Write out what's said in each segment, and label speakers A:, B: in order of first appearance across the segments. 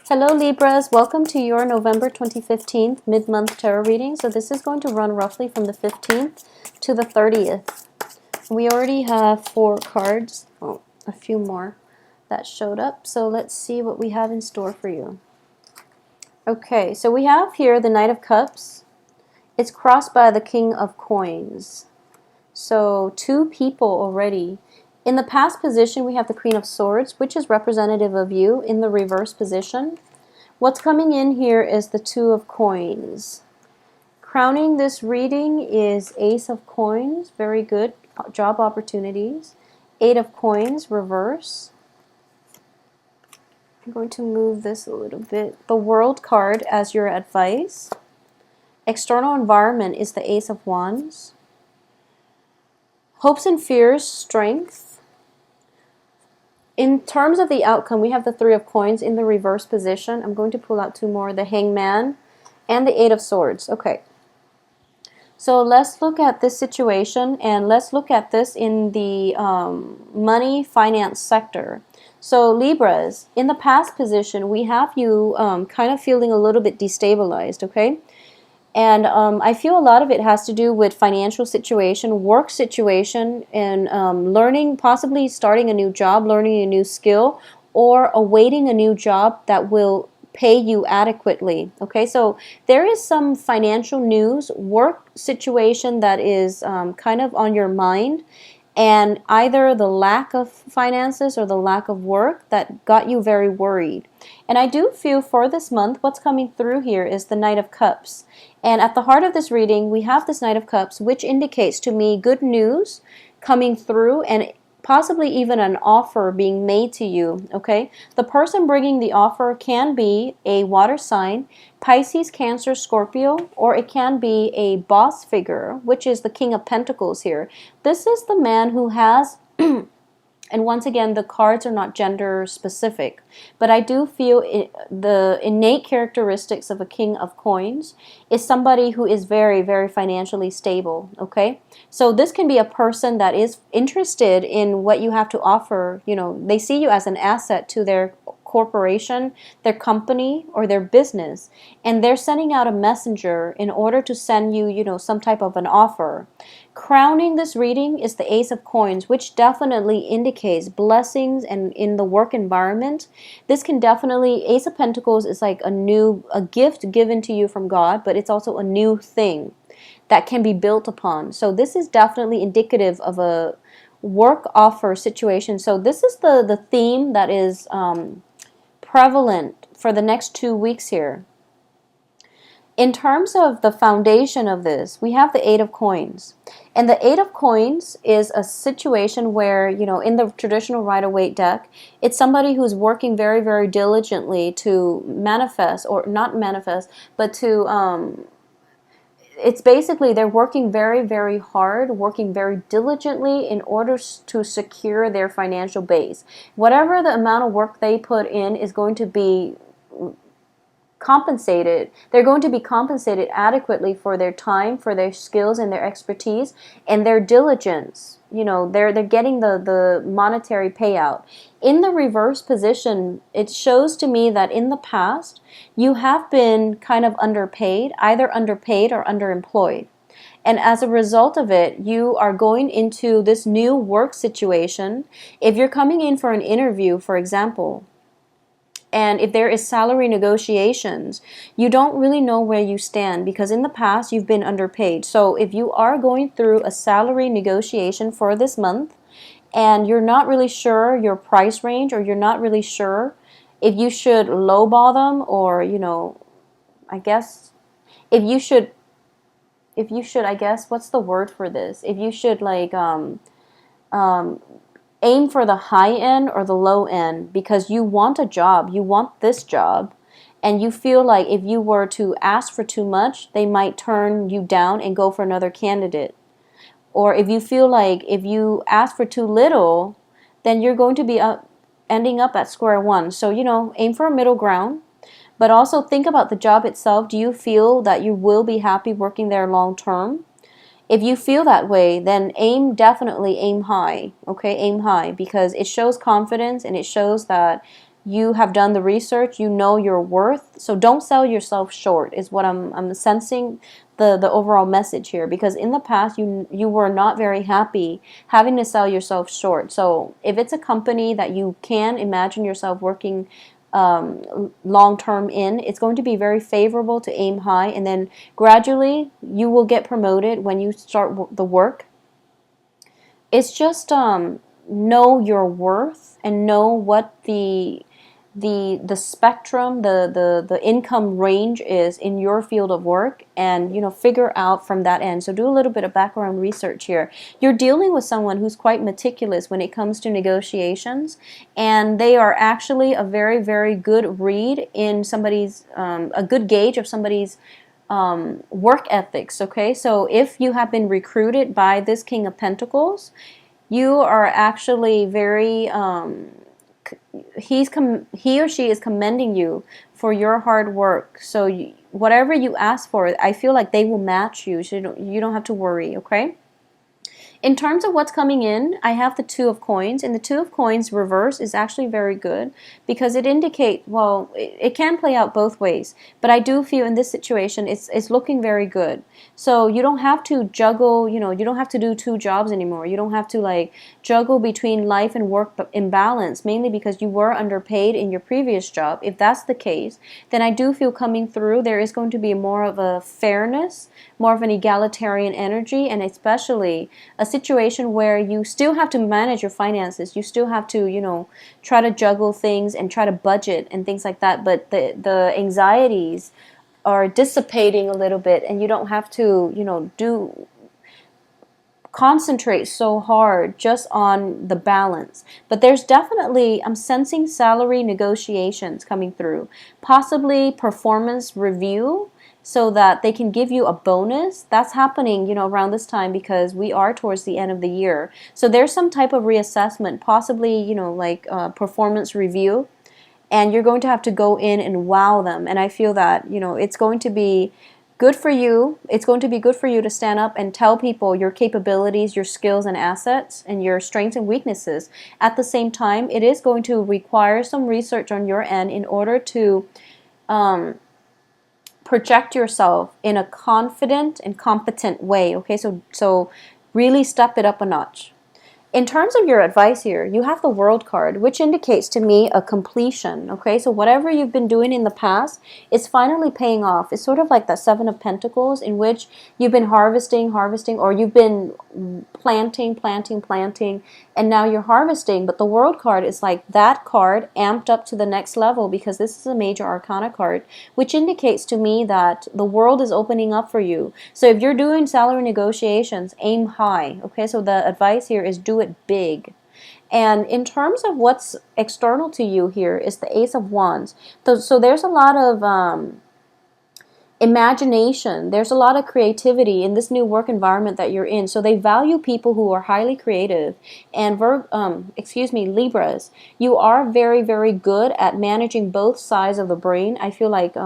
A: Hello Libras, welcome to your November 2015 mid-month tarot reading. So this is going to run roughly from the 15th to the 30th. We already have 4 cards, a few more that showed up. So let's see what we have in store for you. Okay, so we have here the Knight of Cups. It's crossed by the King of Coins. So 2 people already. In the past position, we have the Queen of Swords, which is representative of you in the reverse position. What's coming in here is the 2 of Coins. Crowning this reading is Ace of Coins, very good, job opportunities. 8 of Coins, reverse. I'm going to move this a little bit. The World card as your advice. External environment is the Ace of Wands. Hopes and fears, strength. In terms of the outcome, we have the 3 of Coins in the reverse position. I'm going to pull out 2 more, the Hangman and the 8 of Swords. Okay. So let's look at this situation, and let's look at this in the money finance sector. So Libras, in the past position, we have you kind of feeling a little bit destabilized, okay? And I feel a lot of it has to do with financial situation, work situation, and learning, possibly starting a new job, learning a new skill, or awaiting a new job that will pay you adequately. Okay, so there is some financial news, work situation that is kind of on your mind, and either the lack of finances or the lack of work that got you very worried. And I do feel for this month, what's coming through here is the Knight of Cups. And at the heart of this reading, we have this Knight of Cups, which indicates to me good news coming through and possibly even an offer being made to you, okay? The person bringing the offer can be a water sign, Pisces, Cancer, Scorpio, or it can be a boss figure, which is the King of Pentacles here. This is the man who has, and once again, the cards are not gender specific, but I do feel the innate characteristics of a King of Coins is somebody who is very, very financially stable, okay? So this can be a person that is interested in what you have to offer. You know, they see you as an asset to their corporation, their company, or their business, and they're sending out a messenger in order to send you, you know, some type of an offer. Crowning this reading is the Ace of Coins, which definitely indicates blessings and in the work environment. This can definitely, Ace of Pentacles is like a gift given to you from God, but it's also a new thing that can be built upon. So this is definitely indicative of a work offer situation. So this is the theme that is prevalent for the next 2 weeks here. In terms of the foundation of this, we have the 8 of Coins. And the 8 of Coins is a situation where, you know, in the traditional Rider-Waite deck, it's somebody who's working very, very diligently to manifest, or not manifest, but to, it's basically they're working very, very hard, working very diligently in order to secure their financial base. Whatever the amount of work they put in is going to be compensated. They're going to be compensated adequately for their time, for their skills and their expertise and their diligence. You know, they're getting the monetary payout. In the reverse position, it shows to me that in the past you have been kind of underpaid, either underpaid or underemployed. And as a result of it, you are going into this new work situation. If you're coming in for an interview, for example, and if there is salary negotiations, you don't really know where you stand because in the past you've been underpaid. So if you are going through a salary negotiation for this month and you're not really sure your price range, or you're not really sure if you should lowball them, or, you know, I guess if you should, I guess, what's the word for this? If you should like aim for the high end or the low end, because you want a job, you want this job, and you feel like if you were to ask for too much, they might turn you down and go for another candidate. Or if you feel like if you ask for too little, then you're going to be ending up at square one. So, you know, aim for a middle ground, but also think about the job itself. Do you feel that you will be happy working there long term? If you feel that way, then definitely aim high, okay? Aim high, because it shows confidence and it shows that You have done the research, you know your worth, so don't sell yourself short is what I'm sensing the overall message here, because in the past you were not very happy having to sell yourself short. So if it's a company that you can imagine yourself working long term in, it's going to be very favorable to aim high, and then gradually you will get promoted when you start the work. It's just know your worth and know what the spectrum, the income range is in your field of work, and figure out from that end. So do a little bit of background research here. You're dealing with someone who's quite meticulous when it comes to negotiations, and they are actually a very, very good read in somebody's a good gauge of somebody's work ethics. Okay, so if you have been recruited by this King of Pentacles, you are actually very he or she is commending you for your hard work. So whatever you ask for, I feel like they will match you. So you don't have to worry, okay? In terms of what's coming in, I have the Two of Coins, and the Two of Coins reverse is actually very good because it indicates, well, it can play out both ways, but I do feel in this situation it's looking very good. So you don't have to juggle, you don't have to do two jobs anymore. You don't have to like juggle between life and work imbalance, mainly because you were underpaid in your previous job. If that's the case, then I do feel coming through there is going to be more of a fairness, more of an egalitarian energy, and especially a situation where you still have to manage your finances. You still have to, try to juggle things and try to budget and things like that. But the anxieties are dissipating a little bit, and you don't have to, concentrate so hard just on the balance. But there's definitely, I'm sensing salary negotiations coming through, possibly performance review, so that they can give you a bonus. That's happening, around this time because we are towards the end of the year. So there's some type of reassessment, possibly, like performance review, and you're going to have to go in and wow them. And I feel that, it's going to be good for you. It's going to be good for you to stand up and tell people your capabilities, your skills and assets, and your strengths and weaknesses. At the same time, it is going to require some research on your end in order to project yourself in a confident and competent way. Okay, so really step it up a notch. In terms of your advice here, you have the World card, which indicates to me a completion. Okay, so whatever you've been doing in the past is finally paying off. It's sort of like that Seven of Pentacles, in which you've been harvesting, or you've been planting, and now you're harvesting. But the World card is like that card amped up to the next level, because this is a major arcana card, which indicates to me that the world is opening up for you. So if you're doing salary negotiations, aim high. Okay, so the advice here is do it big. And in terms of what's external to you here is the Ace of Wands. So there's a lot of imagination. There's a lot of creativity in this new work environment that you're in. So they value people who are highly creative. And Libras, you are very, very good at managing both sides of the brain. I feel like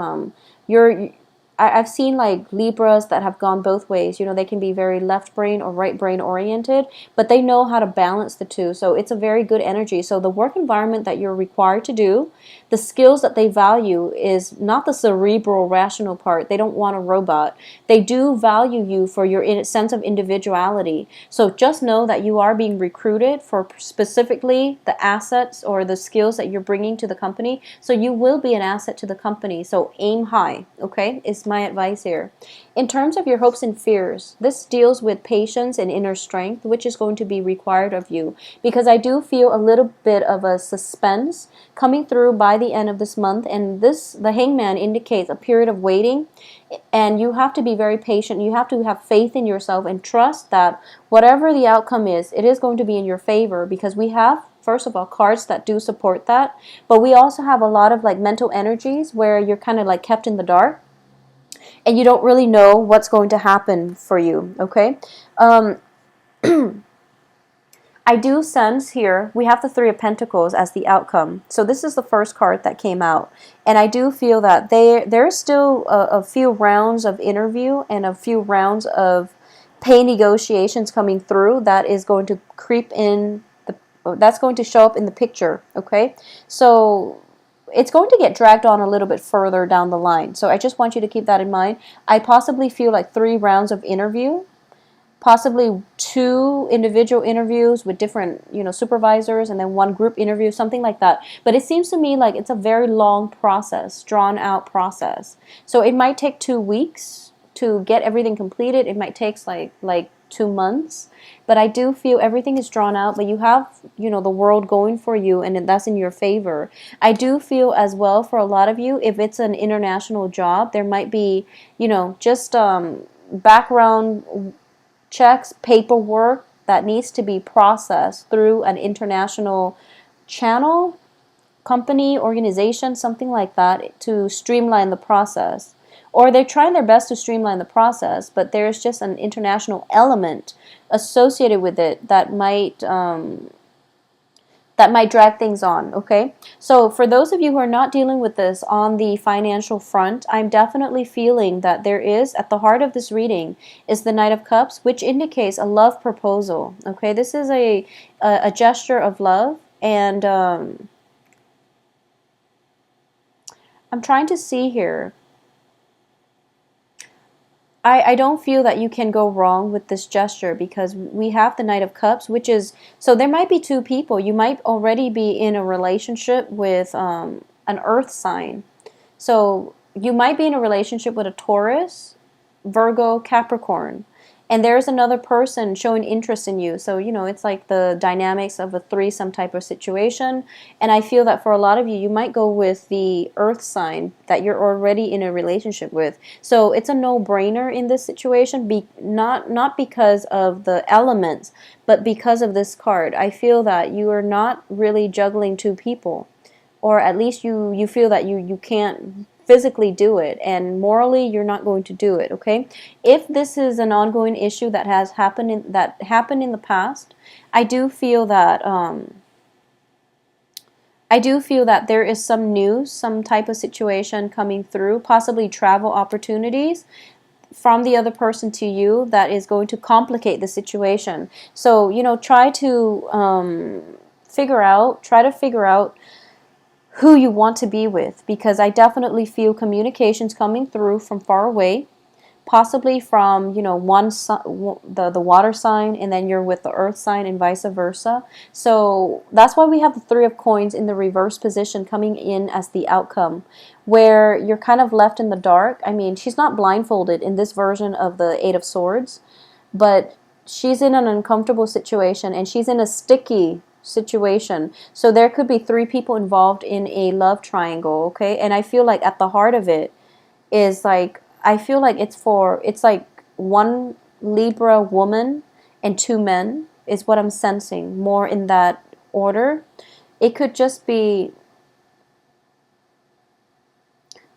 A: I've seen like Libras that have gone both ways. They can be very left brain or right brain oriented, but they know how to balance the two. So it's a very good energy. So the work environment that you're required to do, the skills that they value is not the cerebral, rational part. They don't want a robot. They do value you for your sense of individuality. So just know that you are being recruited for specifically the assets or the skills that you're bringing to the company. So you will be an asset to the company. So aim high, okay? Is my advice here. In terms of your hopes and fears, this deals with patience and inner strength, which is going to be required of you, because I do feel a little bit of a suspense coming through by the end of this month, and the Hangman indicates a period of waiting, and you have to be very patient. You have to have faith in yourself and trust that whatever the outcome is, it is going to be in your favor, because we have, first of all, cards that do support that, but we also have a lot of like mental energies where you're kind of like kept in the dark and you don't really know what's going to happen for you, okay? I do sense here, we have the Three of Pentacles as the outcome. So this is the first card that came out. And I do feel that there's still a few rounds of interview and a few rounds of pay negotiations coming through that is going to that's going to show up in the picture, okay? So it's going to get dragged on a little bit further down the line. So I just want you to keep that in mind. I possibly feel like 3 rounds of interview, possibly 2 individual interviews with different, supervisors, and then 1 group interview, something like that. But it seems to me like it's a very long process, drawn out process. So it might take 2 weeks to get everything completed. It might take like 2 months. But I do feel everything is drawn out, but you have, the world going for you, and that's in your favor. I do feel as well for a lot of you, if it's an international job, there might be, just background checks, paperwork that needs to be processed through an international channel, company, organization, something like that, to streamline the process. Or they're trying their best to streamline the process, but there's just an international element associated with it that might drag things on, okay? So for those of you who are not dealing with this on the financial front, I'm definitely feeling that there is, at the heart of this reading, is the Knight of Cups, which indicates a love proposal, okay? This is a gesture of love, and I'm trying to see here. I don't feel that you can go wrong with this gesture, because we have the Knight of Cups, which is, so there might be 2 people. You might already be in a relationship with an earth sign. So you might be in a relationship with a Taurus, Virgo, Capricorn. And there's another person showing interest in you. So, it's like the dynamics of a threesome type of situation. And I feel that for a lot of you, you might go with the earth sign that you're already in a relationship with. So it's a no-brainer in this situation, not because of the elements, but because of this card. I feel that you are not really juggling 2 people. Or at least you feel that you can't physically do it, and morally you're not going to do it, okay? If this is an ongoing issue that has happened in the past, I do feel that there is some news, some type of situation coming through, possibly travel opportunities from the other person to you that is going to complicate the situation. So, try to figure out who you want to be with, because I definitely feel communications coming through from far away, possibly from, the water sign, and then you're with the earth sign, and vice versa. So that's why we have the 3 of Coins in the reverse position coming in as the outcome, where you're kind of left in the dark. I mean, she's not blindfolded in this version of the 8 of Swords, but she's in an uncomfortable situation, and she's in a sticky situation. So there could be 3 people involved in a love triangle, okay? And I feel like at the heart of it is like, I feel like it's like 1 Libra woman and 2 men is what I'm sensing, more in that order. It could just be,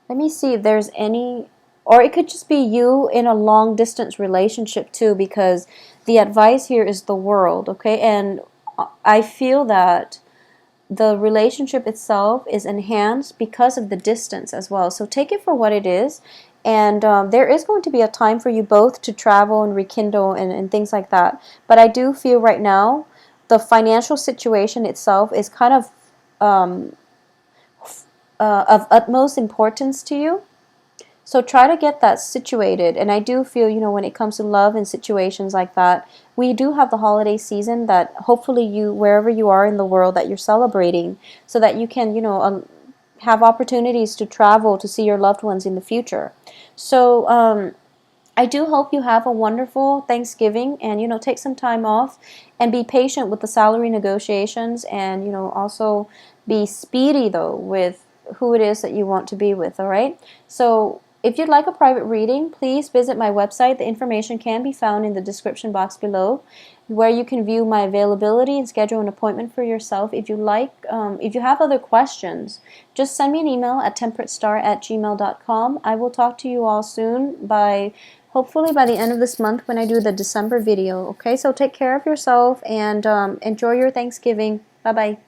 A: let me see if there's any, or it could just be you in a long distance relationship too, because the advice here is the World, okay? And I feel that the relationship itself is enhanced because of the distance as well. So take it for what it is. And there is going to be a time for you both to travel and rekindle and things like that. But I do feel right now the financial situation itself is kind of utmost importance to you. So try to get that situated. And I do feel, when it comes to love and situations like that, we do have the holiday season that hopefully you, wherever you are in the world, that you're celebrating, so that you can, have opportunities to travel to see your loved ones in the future. So I do hope you have a wonderful Thanksgiving, and, take some time off and be patient with the salary negotiations, and, also be speedy though with who it is that you want to be with, all right? So if you'd like a private reading, please visit my website. The information can be found in the description box below, where you can view my availability and schedule an appointment for yourself. If you like, if you have other questions, just send me an email at temperatestar@gmail.com. I will talk to you all soon, hopefully by the end of this month when I do the December video. Okay, so take care of yourself and enjoy your Thanksgiving. Bye-bye.